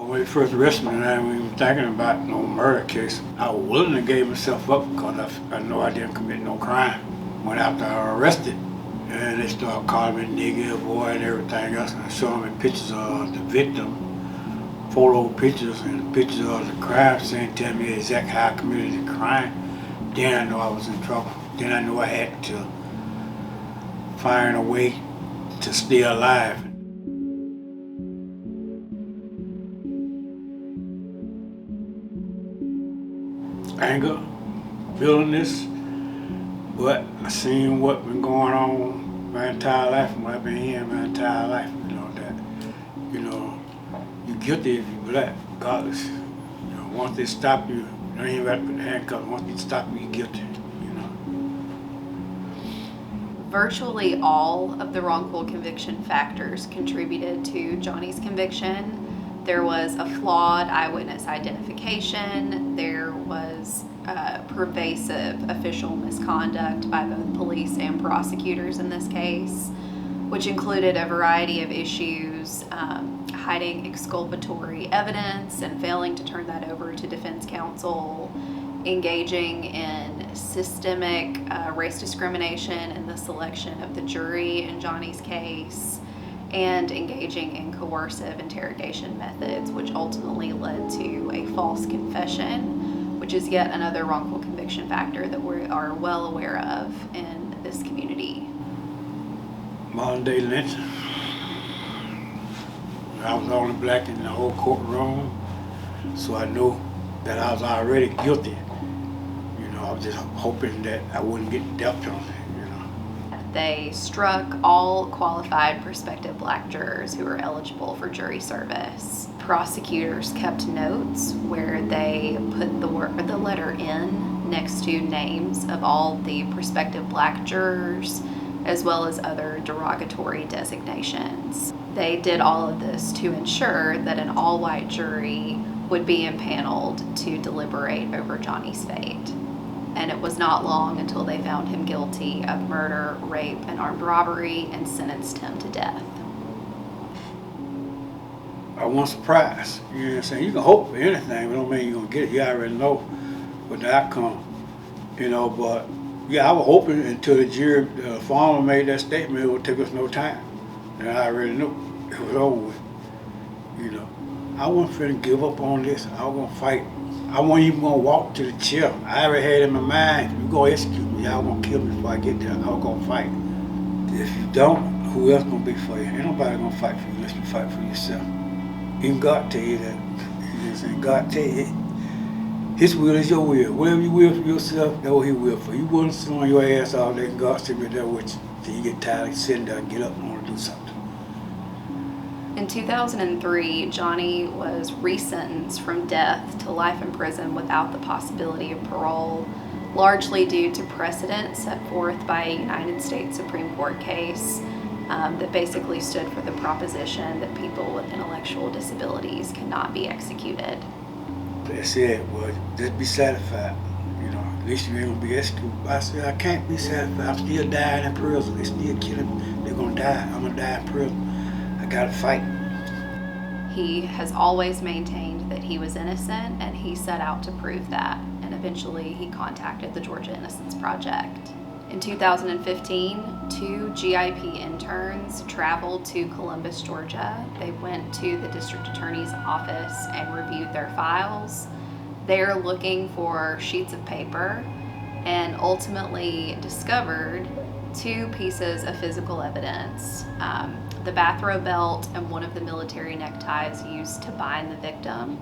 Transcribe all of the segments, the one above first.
When they first arrested me, I wasn't even thinking about no murder case. I was willing to give myself up because I know I didn't commit no crime. When after I was arrested, and they started calling me nigga, boy, and everything else, and showing me pictures of the victim, photo pictures and pictures of the crime scene, telling me exactly how I committed the crime. Then I knew I was in trouble. Then I knew I had to find a way to stay alive. Anger, bitterness, but I seen what been going on my entire life, and what I've been hearing my entire life. You're guilty if you're black, regardless. Once they stop you, you ain't even got to put the handcuffs. Once they stop you, you're guilty. Virtually all of the wrongful conviction factors contributed to Johnny's conviction. There was a flawed eyewitness identification. There was pervasive official misconduct by both police and prosecutors in this case, which included a variety of issues, hiding exculpatory evidence and failing to turn that over to defense counsel, engaging in systemic race discrimination in the selection of the jury in Johnny's case, and engaging in coercive interrogation methods, which ultimately led to a false confession, which is yet another wrongful conviction factor that we are well aware of in this community. Modern day lynching. I was the only black in the whole courtroom, so I knew that I was already guilty. I was just hoping that I wouldn't get the death penalty. They struck all qualified prospective black jurors who were eligible for jury service. Prosecutors kept notes where they put the letter N next to names of all the prospective black jurors, as well as other derogatory designations. They did all of this to ensure that an all-white jury would be impaneled to deliberate over Johnny's fate. And it was not long until they found him guilty of murder, rape, and armed robbery and sentenced him to death. I want surprise. You know what I'm saying? You can hope for anything, but don't mean you're going to get it. You already know what the outcome, but yeah, I was hoping until the jury, the farmer made that statement, it would take us no time. And I already knew it was over with. I wasn't finna give up on this. I was gonna fight. I wasn't even gonna walk to the chair. I already had in my mind, if you gonna execute me, y'all gonna kill me before I get there. I was gonna fight. If you don't, who else gonna be for you? Ain't nobody gonna fight for you unless you fight for yourself. Even God tell you that. God tell you, His will is your will. Whatever you will for yourself, that's what He will for you. You wouldn't sit on your ass all day and God sit there with you till you get tired of sitting there and get up and want to do something. In 2003, Johnny was resentenced from death to life in prison without the possibility of parole, largely due to precedent set forth by a United States Supreme Court case that basically stood for the proposition that people with intellectual disabilities cannot be executed. They said, well, just be satisfied. At least you ain't gonna be executed. I said, I can't be satisfied. I'm still dying in prison. They still killing me. They're gonna die. I'm gonna die in prison. I gotta fight. He has always maintained that he was innocent, and he set out to prove that. And eventually he contacted the Georgia Innocence Project. In 2015, 2 GIP interns traveled to Columbus, Georgia. They went to the district attorney's office and reviewed their files. They're looking for sheets of paper and ultimately discovered 2 pieces of physical evidence. The bathrobe belt and one of the military neckties used to bind the victim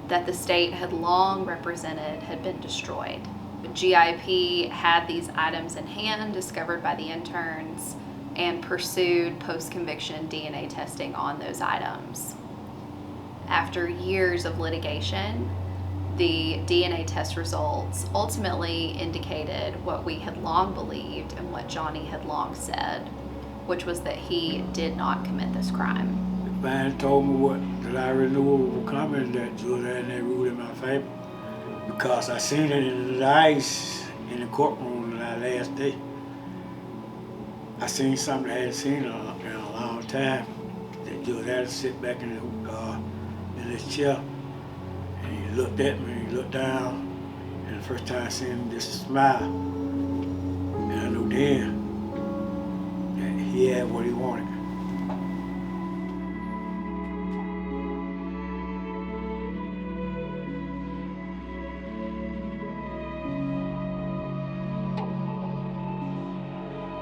that the state had long represented had been destroyed. GIP had these items in hand, discovered by the interns, and pursued post-conviction DNA testing on those items. After years of litigation, the DNA test results ultimately indicated what we had long believed and what Johnny had long said, which was that he did not commit this crime. The man told me that I already knew what was coming, that Georgia had that ruled in my favor, because I seen it in the eyes in the courtroom that last day. I seen something I hadn't seen in a long time. That Georgia had to sit back in in his chair, and he looked at me, and he looked down, and the first time I seen him just smile. And I knew then that he had what he wanted.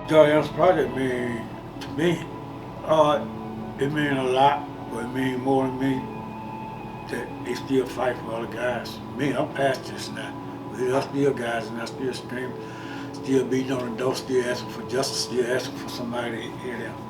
Joy Project mean to me, it mean a lot, but it mean more to me that they still fight for other guys. Me, I'm past this now. We are still guys and I still screaming, still beating on the door, still asking for justice, still asking for somebody to hear them.